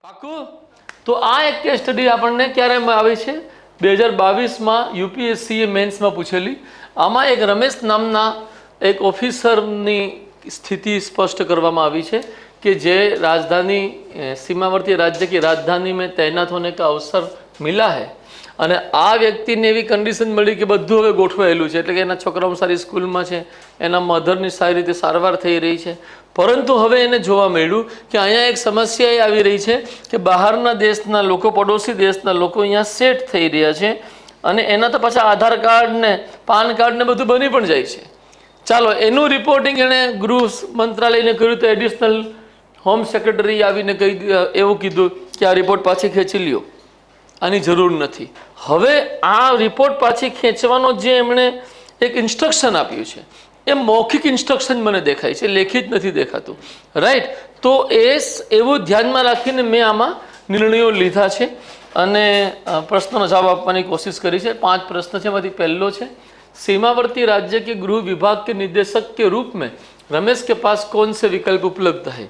પાકું. તો આ એક કેસ સ્ટડી આપણને ક્યારે આવી છે 2022માં યુપીએસસીએ મેન્સમાં પૂછેલી. આમાં એક રમેશ નામના એક ઓફિસરની સ્થિતિ સ્પષ્ટ કરવામાં આવી છે कि जे राजधानी सीमावर्ती राज्य की राजधानी में तैनात होने का अवसर मिला है અને આ વ્યક્તિને એવી કન્ડિશન મળી કે બધું હવે ગોઠવાયેલું છે, એટલે કે એના છોકરાઓ સારી સ્કૂલમાં છે, એના મધરની સારી રીતે સારવાર થઈ રહી છે, પરંતુ હવે એને જોવા મળ્યું કે અહીંયા એક સમસ્યા એ આવી રહી છે કે બહારના દેશના લોકો, પડોશી દેશના લોકો અહીંયા સેટ થઈ રહ્યા છે અને એના તો પાછા આધાર કાર્ડ ને પાન કાર્ડ ને બધું બની પણ જાય છે. ચાલો એનું રિપોર્ટિંગ એણે ગૃહ મંત્રાલયને કર્યું તો એડિશનલ હોમ સેક્રેટરી આવીને એવું કીધું કે આ રિપોર્ટ પાછી ખેંચી લ્યો, આની જરૂર નથી. હવે આ રિપોર્ટ પાછી ખેંચવાનો જે એમણે એક ઇન્સ્ટ્રક્શન આપ્યું છે એ મૌખિક ઇન્સ્ટ્રક્શન મને દેખાય છે, લેખિત નથી દેખાતું. રાઈટ. તો એવું ધ્યાનમાં રાખીને મેં આમાં નિર્ણયો લીધા છે અને પ્રશ્નનો જવાબ આપવાની કોશિશ કરી છે. 5 પ્રશ્ન છે, એમાંથી પહેલો છે सीमावर्ती राज्य के गृह विभाग के निदेशक के रूप में रमेश के पास कौन से विकल्प उपलब्ध है.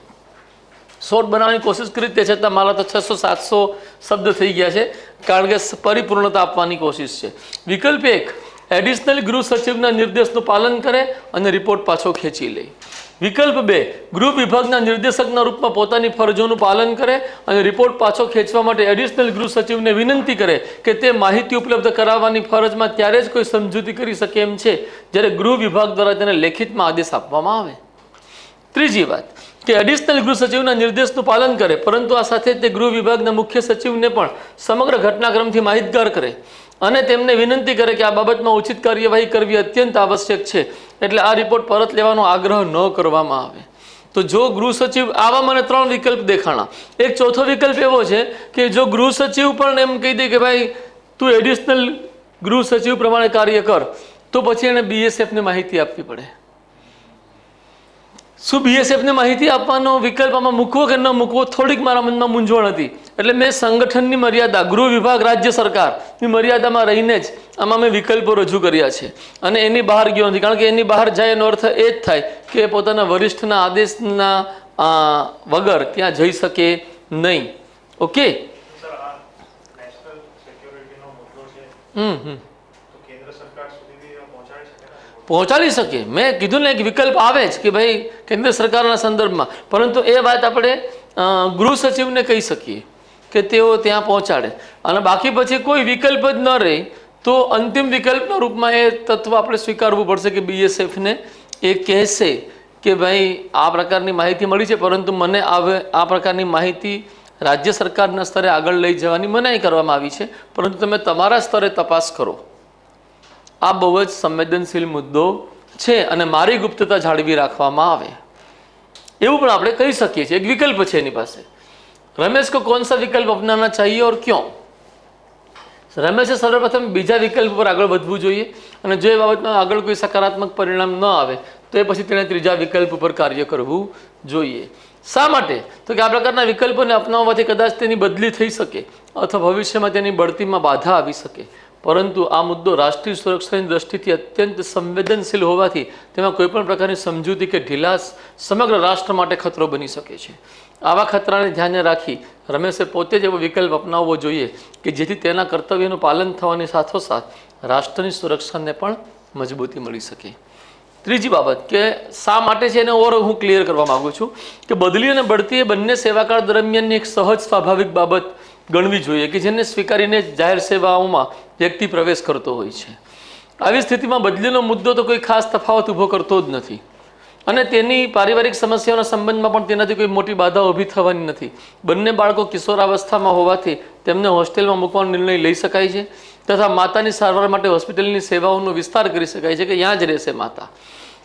शॉर्ट बनाने की कोशिश करी ते छतां मारा तो 600-700 शब्द થઈ ગયા છે, કારણ કે પરિપૂર્ણતા આપવાની કોશિશ છે. વિકલ્પ 1, એડિશનલ ગૃહ સચિવના નિર્દેશનું પાલન કરે અને રિપોર્ટ પાછો ખેંચી લે. વિકલ્પ 2, ગૃહ વિભાગના નિર્દેશકના રૂપમાં પોતાની ફરજોનું પાલન કરે અને રિપોર્ટ પાછો ખેંચવા માટે એડિશનલ ગૃહ સચિવને વિનંતી કરે કે તે માહિતી ઉપલબ્ધ કરાવવાની ફરજમાં ત્યારે જ કોઈ સમજૂતી કરી શકે એમ છે જ્યારે ગૃહ વિભાગ દ્વારા તેને લેખિતમાં આદેશ આપવામાં આવે. ત્રીજી વાત કે એડિશનલ ગૃહ સચિવના નિર્દેશનું પાલન કરે, પરંતુ આ સાથે તે ગૃહ વિભાગના મુખ્ય સચિવને પણ સમગ્ર ઘટનાક્રમથી માહિતગાર કરે અને તેમને વિનંતી કરે કે આ બાબતમાં ઉચિત કાર્યવાહી કરવી અત્યંત આવશ્યક છે, એટલે આ રિપોર્ટ પરત લેવાનો આગ્રહ ન કરવામાં આવે. તો જો ગૃહ સચિવ, આવા મને 3 વિકલ્પ દેખાણા. એક ચોથો વિકલ્પ એવો છે કે જો ગૃહ સચિવ પણ એમ કહી દે કે ભાઈ તું એડિશનલ ગૃહ સચિવ પ્રમાણે કાર્ય કર, તો પછી એને બીએસએફને માહિતી આપવી પડે. શું બીએસએફને માહિતી આપવાનો વિકલ્પ આમાં મૂકવો કે ન મૂકવો, થોડીક મારા મનમાં મૂંઝવણ હતી. એટલે મેં સંગઠનની મર્યાદા, ગૃહ વિભાગ, રાજ્ય સરકારની મર્યાદામાં રહીને જ આમાં મેં વિકલ્પો રજૂ કર્યા છે અને એની બહાર ગયો નથી, કારણ કે એની બહાર જાય એનો અર્થ એ જ થાય કે પોતાના વરિષ્ઠના આદેશના વગર ત્યાં જઈ શકે નહીં. ઓકે. પહોંચાડી શકે. મેં કીધું ને એક વિકલ્પ આવે જ કે ભાઈ કેન્દ્ર સરકારના સંદર્ભમાં, પરંતુ એ વાત આપણે ગૃહ સચિવને કહી શકીએ કે તેઓ ત્યાં પહોંચાડે અને બાકી પછી કોઈ વિકલ્પ જ ન રહે તો અંતિમ વિકલ્પના રૂપમાં એ તત્વ આપણે સ્વીકારવું પડશે કે બીએસએફને એ કહેશે કે ભાઈ આ પ્રકારની માહિતી મળી છે, પરંતુ મને આ પ્રકારની માહિતી રાજ્ય સરકારના સ્તરે આગળ લઈ જવાની મનાઈ કરવામાં આવી છે, પરંતુ તમે તમારા સ્તરે તપાસ કરો. આ બહુ જ સંવેદનશીલ મુદ્દો છે અને મારી ગુપ્તતા જાળવી રાખવામાં આવે એવું પણ આપણે કહી શકીએ છીએ. એક વિકલ્પ છે એની પાસે. रमेश को कौन सा विकल्प अपनाना चाहिए और क्यों. રમેશે સર્વપ્રથમ બીજા વિકલ્પ પર આગળ વધવું જોઈએ અને જો એ બાબતમાં આગળ કોઈ સકારાત્મક પરિણામ ન આવે તો એ પછી તેણે ત્રીજા વિકલ્પ પર કાર્ય કરવું જોઈએ. શા માટે? તો કે આ પ્રકારના વિકલ્પોને અપનાવવાથી કદાચ તેની બદલી થઈ શકે અથવા ભવિષ્યમાં તેની બઢતીમાં બાધા આવી શકે, પરંતુ આ મુદ્દો રાષ્ટ્રીય સુરક્ષાની દ્રષ્ટિથી અત્યંત સંવેદનશીલ હોવાથી તેમાં કોઈપણ પ્રકારની સમજૂતી કે ઢીલાસ સમગ્ર રાષ્ટ્ર માટે ખતરો બની શકે છે. આવા ખતરાને ધ્યાને રાખી રમેશે પોતે જ એવો વિકલ્પ અપનાવવો જોઈએ કે જેથી તેના કર્તવ્યનું પાલન થવાની સાથોસાથ રાષ્ટ્રની સુરક્ષાને પણ મજબૂતી મળી શકે. ત્રીજી બાબત કે શા માટે છે એને ઓર હું ક્લિયર કરવા માગું છું કે બદલી અને બઢતી એ બંને સેવાકાળ દરમિયાનની એક સહજ સ્વાભાવિક બાબત ગણવી જોઈએ કે જેને સ્વીકારીને જાહેર સેવાઓમાં વ્યક્તિ પ્રવેશ કરતો હોય છે. આવી સ્થિતિમાં બદલીનો મુદ્દો તો કોઈ ખાસ તફાવત ઊભો કરતો જ નથી અને તેની પારિવારિક સમસ્યાઓના સંબંધમાં પણ તેનાથી કોઈ મોટી બાધા ઊભી થવાની નથી. બંને બાળકો કિશોરાવસ્થામાં હોવાથી તેમને હોસ્ટેલમાં મૂકવાનો નિર્ણય લઈ શકાય છે તથા માતાની સારવાર માટે હોસ્પિટલની સેવાઓનો વિસ્તાર કરી શકાય છે કે ત્યાં જ રહેશે માતા.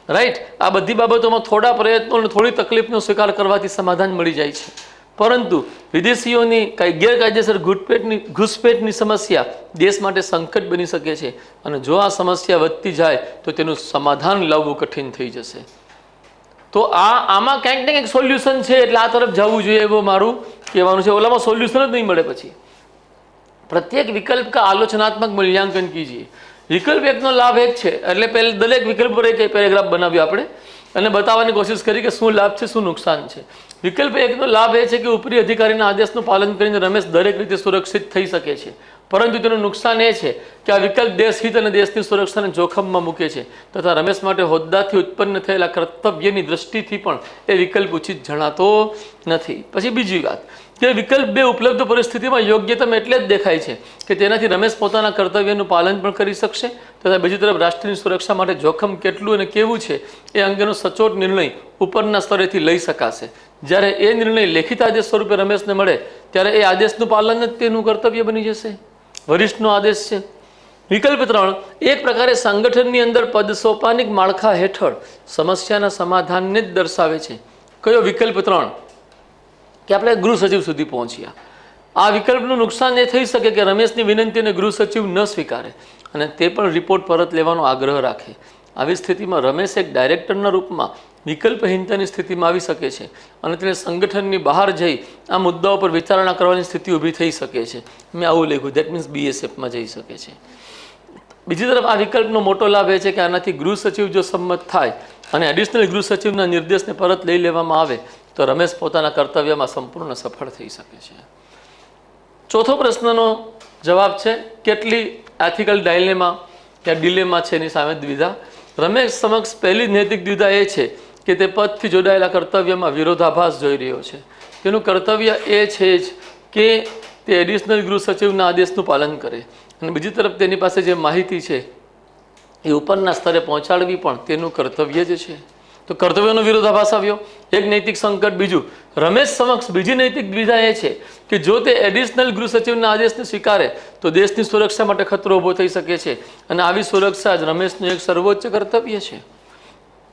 રાઈટ. આ બધી બાબતોમાં થોડા પ્રયત્નો અને થોડી તકલીફનો સ્વીકાર કરવાથી સમાધાન મળી જાય છે, પરંતુ વિદેશીઓની ગેરકાયદેસર ઘૂસપેટની સમસ્યા દેશ માટે સંકટ બની શકે છે અને જો આ સમસ્યા વધતી જાય તો તેનું સમાધાન લાવવું કઠિન થઈ જશે. તો આમાં ક્યાંક ને ક્યાંક સોલ્યુશન છે, એટલે આ તરફ જવું જોઈએ એવું મારું કહેવાનું છે. ઓલામાં સોલ્યુશન જ નહીં મળે. પછી પ્રત્યેક વિકલ્પ કા આલોચનાત્મક મૂલ્યાંકન કીજીએ. વિકલ્પ એકનો લાભ એક છે, એટલે પહેલાં દરેક વિકલ્પ પર એક પેરેગ્રાફ બનાવ્યો આપણે અને બતાવવાની કોશિશ કરી કે શું લાભ છે, શું નુકસાન છે. વિકલ્પ એકનો લાભ એ છે કે ઉપરી અધિકારીના આદેશનું પાલન કરીને રમેશ દરેક રીતે સુરક્ષિત થઈ શકે છે, પરંતુ તેનું નુકસાન એ છે કે આ વિકલ્પ દેશહિત અને દેશની સુરક્ષાને જોખમમાં મૂકે છે તથા રમેશ માટે હોદ્દાથી ઉત્પન્ન થયેલા કર્તવ્યની દ્રષ્ટિથી પણ એ વિકલ્પ ઉચિત જણાતો નથી. પછી બીજી વાત કે વિકલ્પ 2 ઉપલબ્ધ પરિસ્થિતિમાં યોગ્યતમ એટલે જ દેખાય છે કે તેનાથી રમેશ પોતાના કર્તવ્યનું પાલન પણ કરી શકશે તથા બીજી તરફ રાષ્ટ્રની સુરક્ષા માટે જોખમ કેટલું અને કેવું છે એ અંગેનો સચોટ નિર્ણય ઉપરના સ્તરેથી લઈ શકાશે. જ્યારે એ નિર્ણય લેખિત આદેશ સ્વરૂપે રમેશને મળે ત્યારે એ આદેશનું પાલન જ તેનું કર્તવ્ય બની જશે. વરિષ્ઠનો આદેશ છે. વિકલ્પ 3 એક પ્રકારે સંગઠનની અંદર પદ સોપાનિક માળખા હેઠળ સમસ્યાના સમાધાનને જ દર્શાવે છે. કયો? વિકલ્પ 3 કે આપણે ગૃહ સચિવ સુધી પહોંચ્યા. આ વિકલ્પનું નુકસાન એ થઈ શકે કે રમેશની વિનંતીને ગૃહ સચિવ ન સ્વીકારે અને તે પણ રિપોર્ટ પરત લેવાનો આગ્રહ રાખે. આવી સ્થિતિમાં રમેશ એક ડાયરેક્ટરના રૂપમાં વિકલ્પહીનતાની સ્થિતિમાં આવી શકે છે અને તેને સંગઠનની બહાર જઈ આ મુદ્દાઓ પર વિચારણા કરવાની સ્થિતિ ઊભી થઈ શકે છે. મેં આવું લખ્યું, દેટ મીન્સ BSFમાં જઈ શકે છે. બીજી તરફ આ વિકલ્પનો મોટો લાભ એ છે કે આનાથી ગૃહ સચિવ જો સંમત થાય અને એડિશનલ ગૃહ સચિવના નિર્દેશને પરત લઈ લેવામાં આવે તો રમેશ પોતાના કર્તવ્યમાં સંપૂર્ણ સફળ થઈ શકે છે. ચોથો પ્રશ્નનો જવાબ છે કેટલી એથિકલ ડાયલેમા કે ડિલેમા છે એની સામે દ્વિધા. રમેશ સમક્ષ પહેલી નૈતિક દ્વિધા એ છે કે તે પદથી જોડાયેલા કર્તવ્યમાં વિરોધાભાસ જોઈ રહ્યો છે. તેનું કર્તવ્ય એ છે જ કે તે એડિશનલ ગૃહ સચિવના આદેશનું પાલન કરે અને બીજી તરફ તેની પાસે જે માહિતી છે એ ઉપરના સ્તરે પહોંચાડવી પણ તેનું કર્તવ્ય જ છે. તો કર્તવ્યનો વિરોધાભાસ આવ્યો, એક નૈતિક સંકટ. બીજું, રમેશ સમક્ષ બીજી નૈતિક દ્વિધા એ છે કે જો તે એડિશનલ ગૃહ સચિવના આદેશને સ્વીકારે તો દેશની સુરક્ષા માટે ખતરો ઊભો થઈ શકે છે અને આવી સુરક્ષા જ રમેશનું એક સર્વોચ્ચ કર્તવ્ય છે.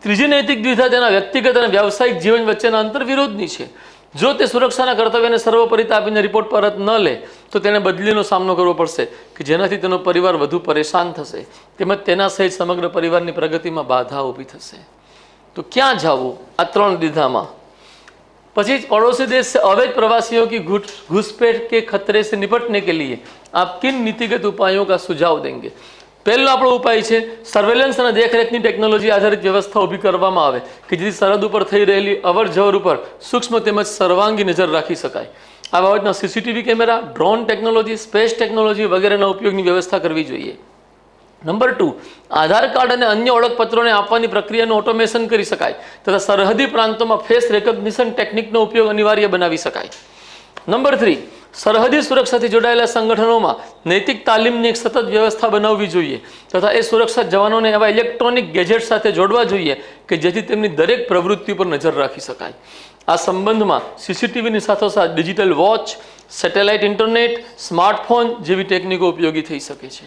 ત્રીજી નૈતિક દ્વિધા તેના વ્યક્તિગત અને વ્યાવસાયિક જીવન વચ્ચેના અંતર વિરોધની છે. જો તે સુરક્ષાના કર્તવ્યને સર્વોપરિતા આપીને રિપોર્ટ પરત ન લે તો તેને બદલીનો સામનો કરવો પડશે કે જેનાથી તેનો પરિવાર વધુ પરેશાન થશે તેમજ તેના સહિત સમગ્ર પરિવારની પ્રગતિમાં બાધા ઊભી થશે. तो क्या जाओ आ 3 द्विधाમાં. પછી पड़ोसी देश से अवैध प्रवासियों की घुसपैठ के खतरे से निपटने के लिए आप किन नीतिगत उपायों का सुझाव देंगे? પહેલો આપણો ઉપાય છે સર્વેલન્સ અને દેખરેખની ટેકનોલોજી આધારિત વ્યવસ્થા ઊભી કરવામાં આવે કે જેથી સરહદ ઉપર થઈ રહેલી અવર જવર ઉપર સૂક્ષ્મ તેમજ સર્વાંગી નજર રાખી શકાય. આ બાબતના CCTV camera, drone technology, space technology વગેરેના ઉપયોગની વ્યવસ્થા કરવી જોઈએ. નંબર 2, આધાર કાર્ડ અને અન્ય ઓળખપત્રોને આપવાની પ્રક્રિયાનું ઓટોમેશન કરી શકાય તથા સરહદી પ્રાંતોમાં ફેસ રેકગ્નિશન ટેકનિકનો ઉપયોગ અનિવાર્ય બનાવી શકાય. નંબર 3, સરહદી સુરક્ષાથી જોડાયેલા સંગઠનોમાં નૈતિક તાલીમની એક સતત વ્યવસ્થા બનાવવી જોઈએ તથા એ સુરક્ષા જવાનોને એવા ઇલેક્ટ્રોનિક ગેજેટ સાથે જોડવા જોઈએ કે જેથી તેમની દરેક પ્રવૃત્તિ પર નજર રાખી શકાય. આ સંબંધમાં CCTVની સાથોસાથ digital watch, satellite internet, smartphone જેવી ટેકનિકો ઉપયોગી થઈ શકે છે.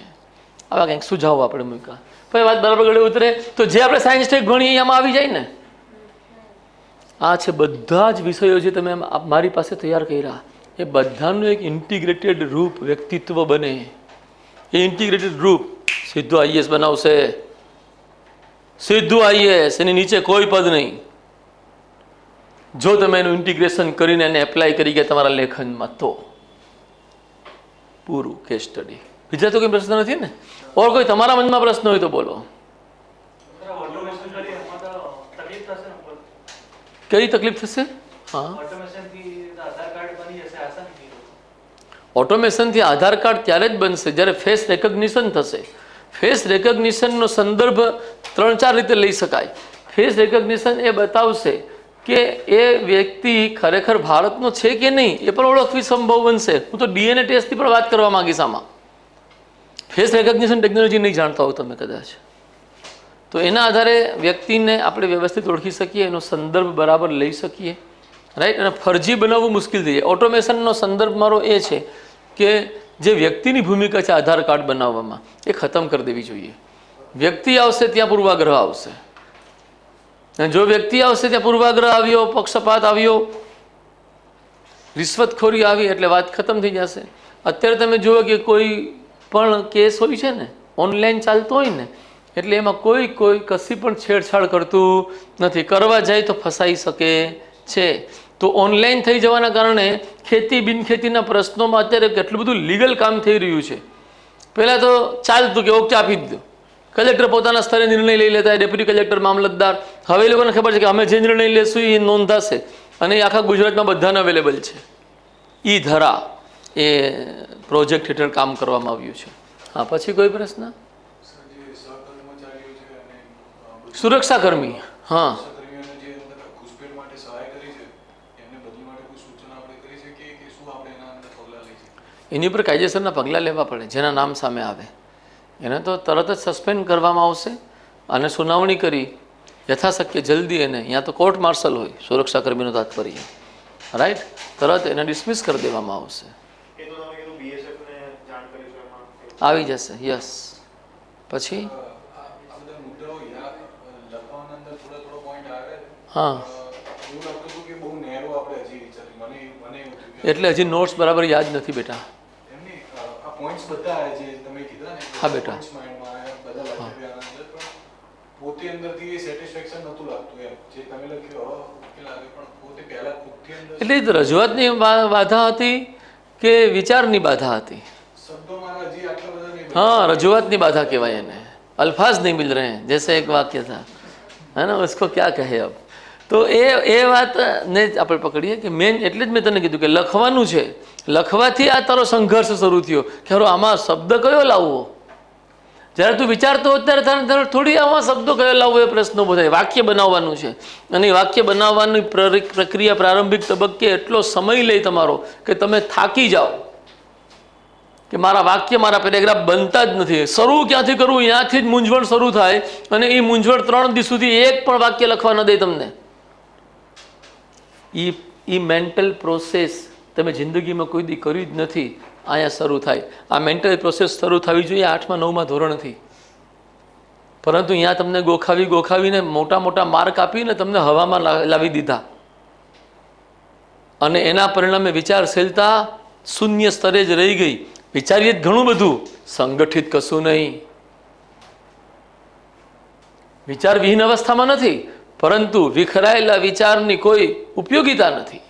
આવા કંઈક સુઝાવ આપણે મૂક્યા. પછી વાત બરાબર ગળે ઉતરે તો જે આપણે સાયન્સ ટેક ભણીએ એમાં આવી જાય ને. આ છે બધા જ વિષયો જે તમે મારી પાસે તૈયાર કર્યા એ બધાનું એક ઇન્ટિગ્રેટેડ રૂપ વ્યક્તિત્વ બને. એ ઇન્ટિગ્રેટેડ રૂપ સીધું IAS બનાવશે, સીધું IAS, એની નીચે કોઈ પદ નહીં. જો તમે એનું ઇન્ટિગ્રેશન કરીને એને એપ્લાય કરી ગયા તમારા લેખનમાં તો પૂરું કેસ સ્ટડી. બીજા તો કોઈ પ્રશ્ન નથી ને? ઓર કોઈ તમારા મનમાં પ્રશ્ન હોય તો બોલો. કઈ તકલીફ થશે? હા, ઓટોમેશનથી આધાર કાર્ડ ત્યારે જ બનશે જ્યારે ફેસ રેકગ્નિશન થશે. ફેસ રેકગ્નિશનનો સંદર્ભ 3-4 રીતે લઈ શકાય. ફેસ રેકગ્નિશન એ બતાવશે કે એ વ્યક્તિ ખરેખર ભારતનો છે કે નહીં એ પણ ઓળખવી સંભવ બનશે. હું તો DNA ટેસ્ટથી પણ વાત કરવા માંગીશ આમાં. ફેસ રેકગ્નિશન ટેકનોલોજી નહીં જાણતા હો તમે કદાચ, તો એના આધારે વ્યક્તિને આપણે વ્યવસ્થિત ઓળખી શકીએ, એનો સંદર્ભ બરાબર લઈ શકીએ, રાઈટ. અને ફરજી બનાવવું મુશ્કેલ થઈ જાય. ઓટોમેશનનો સંદર્ભ મારો એ છે કે જે વ્યક્તિની ભૂમિકા છે આધાર કાર્ડ બનાવવામાં એ ખતમ કરી દેવી જોઈએ. વ્યક્તિ આવશે ત્યાં પૂર્વાગ્રહ આવશે, અને જો વ્યક્તિ આવશે ત્યાં પૂર્વાગ્રહ આવ્યો, પક્ષપાત આવ્યો, રિશ્વતખોરી આવી એટલે વાત ખતમ થઈ જશે. અત્યારે તમે જુઓ કે કોઈ પણ કેસ હોય છે ને ઓનલાઈન ચાલતો હોય ને એટલે એમાં કોઈ કશી પણ છેડછાડ કરતું નથી. કરવા જાય તો ફસાઈ શકે છે. તો ઓનલાઈન થઈ જવાના કારણે ખેતી બિનખેતીના પ્રશ્નોમાં અત્યારે કેટલું બધું લીગલ કામ થઈ રહ્યું છે. પહેલાં તો ચાલતું કે ઓકે આપી જ દો, કલેક્ટર પોતાના સ્તરે નિર્ણય લઈ લેતા, ડેપ્યુટી કલેક્ટર, મામલતદાર. હવે એ લોકોને ખબર છે કે અમે જે નિર્ણય લેશું એ નોંધાશે અને એ આખા ગુજરાતમાં બધાને અવેલેબલ છે. ઈ ધરા એ પ્રોજેક્ટ હેઠળ કામ કરવામાં આવ્યું છે. હા, પછી કોઈ પ્રશ્ન? સુરક્ષાકર્મી, હા, એની ઉપર કાયદેસરના પગલાં લેવા પડે. જેના નામ સામે આવે એને તો તરત જ સસ્પેન્ડ કરવામાં આવશે અને સુનાવણી કરી યથાશક્ય જલ્દી એને, અહીંયા તો કોર્ટ માર્શલ હોય સુરક્ષાકર્મીનો તાત્પર્ય, રાઈટ, તરત એને ડિસમિસ કરી દેવામાં આવશે. આવી જશે, યસ. પછી હા, એટલે હજી નોટ્સ બરાબર યાદ નથી બેટા. હા બેટા, એટલે રજૂઆતની બાધા હતી કે વિચારની બાધા હતી? हाँ, रजूआत नहीं बाधा कहवाय ने, अल्फाज नहीं मिल रहे हैं, जैसे एक वाक्य था, है ना, उसको क्या कहे अब. तो એ વાતને આપણે પકડીએ કે મેન એટલે જ મેં તને કીધું કે લખવાનું છે, લખવાથી આ તારો સંઘર્ષ શરૂ થયો કે હવે આમાં શબ્દ કયો લાવવો. જ્યારે તું વિચારતો હો ત્યારે થોડી આમાં શબ્દો કયો લાવવો એ પ્રશ્ન ઊભો થાય. વાક્ય બનાવવાનું છે અને એ વાક્ય બનાવવાની પ્રક્રિયા પ્રારંભિક તબક્કે એટલો સમય લે તમારો કે તમે થાકી જાઓ કે મારા વાક્ય, મારા પેરેગ્રાફ બનતા જ નથી. શરૂ ક્યાંથી કરવું ત્યાંથી જ મૂંઝવણ શરૂ થાય અને એ મૂંઝવણ 3 દિવસ સુધી એક પણ વાક્ય લખવા ન દે તમને. એ મેન્ટલ પ્રોસેસ તમે જિંદગીમાં કોઈ દી કર્યું જ નથી, અહીંયા શરૂ થાય. આ મેન્ટલ પ્રોસેસ શરૂ થવી જોઈએ 8મા 9મા ધોરણથી, પરંતુ અહીંયા તમને ગોખાવીને મોટા મોટા માર્ક આપીને તમને હવામાં લાવી દીધા અને એના પરિણામે વિચારશીલતા શૂન્ય સ્તરે જ રહી ગઈ. વિચારીએ જ ઘણું બધું, સંગઠિત કશું નહીં. વિચાર વિહીન અવસ્થામાં નથી, પરંતુ વિખરાયેલા વિચારની કોઈ ઉપયોગિતા નથી.